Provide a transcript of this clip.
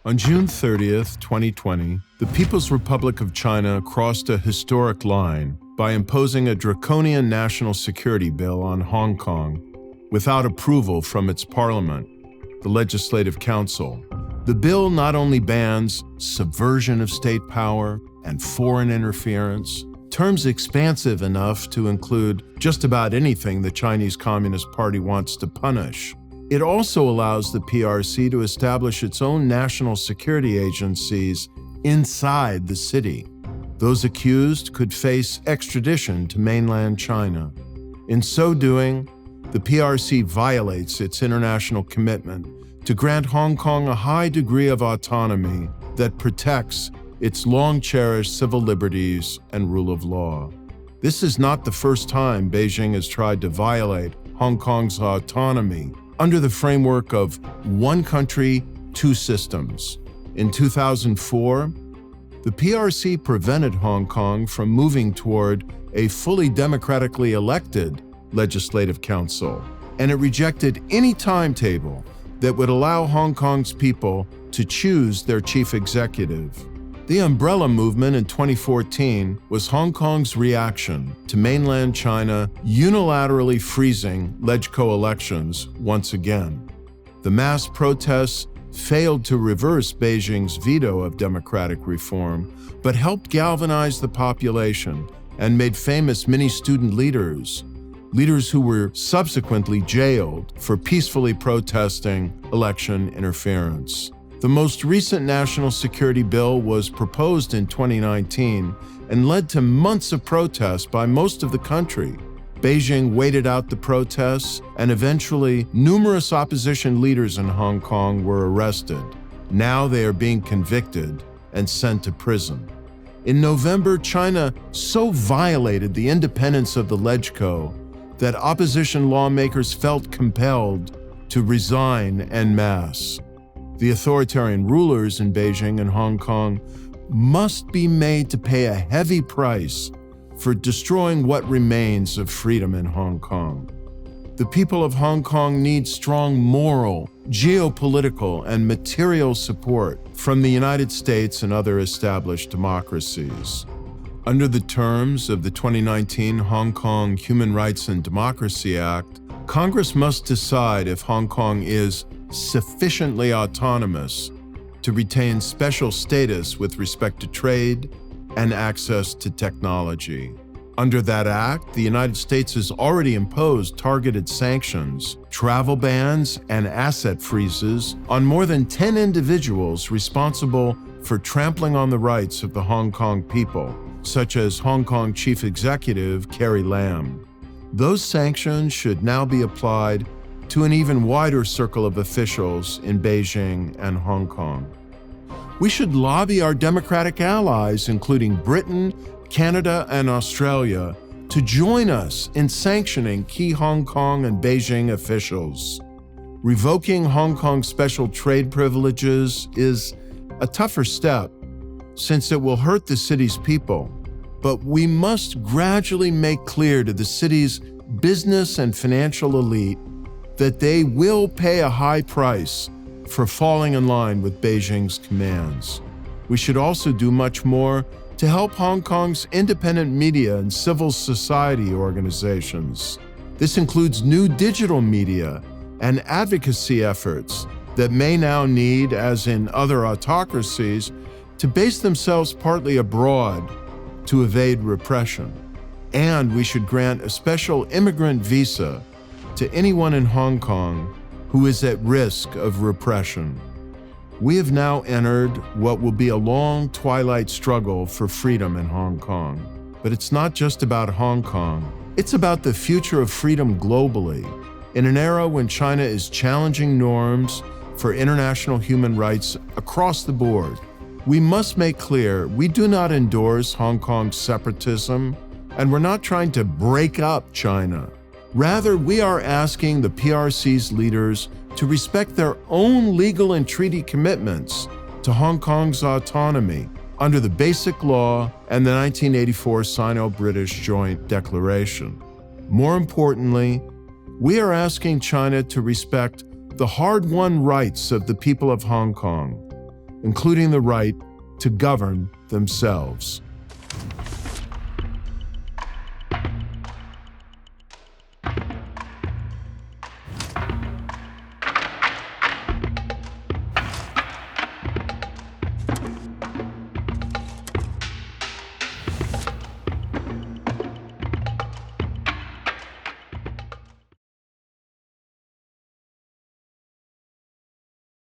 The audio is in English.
On June 30th, 2020, the People's Republic of China crossed a historic line by imposing a draconian national security bill on Hong Kong without approval from its parliament, the Legislative Council. The bill not only bans subversion of state power and foreign interference, terms expansive enough to include just about anything the Chinese Communist Party wants to punish. It also allows the PRC to establish its own national security agencies inside the city. Those accused could face extradition to mainland China. In so doing, the PRC violates its international commitment to grant Hong Kong a high degree of autonomy that protects its long-cherished civil liberties and rule of law. This is not the first time Beijing has tried to violate Hong Kong's autonomy under the framework of one country, two systems. In 2004, the PRC prevented Hong Kong from moving toward a fully democratically elected Legislative Council, and it rejected any timetable that would allow Hong Kong's people to choose their chief executive. The Umbrella Movement in 2014 was Hong Kong's reaction to mainland China unilaterally freezing LegCo elections once again. The mass protests failed to reverse Beijing's veto of democratic reform, but helped galvanize the population and made famous many student leaders who were subsequently jailed for peacefully protesting election interference. The most recent national security bill was proposed in 2019 and led to months of protests by most of the country. Beijing waited out the protests, and eventually numerous opposition leaders in Hong Kong were arrested. Now they are being convicted and sent to prison. In November, China so violated the independence of the LegCo that opposition lawmakers felt compelled to resign en masse. The authoritarian rulers in Beijing and Hong Kong must be made to pay a heavy price for destroying what remains of freedom in Hong Kong. The people of Hong Kong need strong moral, geopolitical, and material support from the United States and other established democracies. Under the terms of the 2019 Hong Kong Human Rights and Democracy Act, Congress must decide if Hong Kong is sufficiently autonomous to retain special status with respect to trade and access to technology. Under that act, the United States has already imposed targeted sanctions, travel bans, and asset freezes on more than 10 individuals responsible for trampling on the rights of the Hong Kong people, such as Hong Kong Chief Executive Carrie Lam. Those sanctions should now be applied to an even wider circle of officials in Beijing and Hong Kong. We should lobby our democratic allies, including Britain, Canada, and Australia, to join us in sanctioning key Hong Kong and Beijing officials. Revoking Hong Kong's special trade privileges is a tougher step, since it will hurt the city's people, but we must gradually make clear to the city's business and financial elite that they will pay a high price for falling in line with Beijing's commands. We should also do much more to help Hong Kong's independent media and civil society organizations. This includes new digital media and advocacy efforts that may now need, as in other autocracies, to base themselves partly abroad to evade repression. And we should grant a special immigrant visa to anyone in Hong Kong who is at risk of repression. We have now entered what will be a long twilight struggle for freedom in Hong Kong. But it's not just about Hong Kong. It's about the future of freedom globally, in an era when China is challenging norms for international human rights across the board. We must make clear we do not endorse Hong Kong's separatism, and we're not trying to break up China. Rather, we are asking the PRC's leaders to respect their own legal and treaty commitments to Hong Kong's autonomy under the Basic Law and the 1984 Sino-British Joint Declaration. More importantly, we are asking China to respect the hard-won rights of the people of Hong Kong. including the right to govern themselves.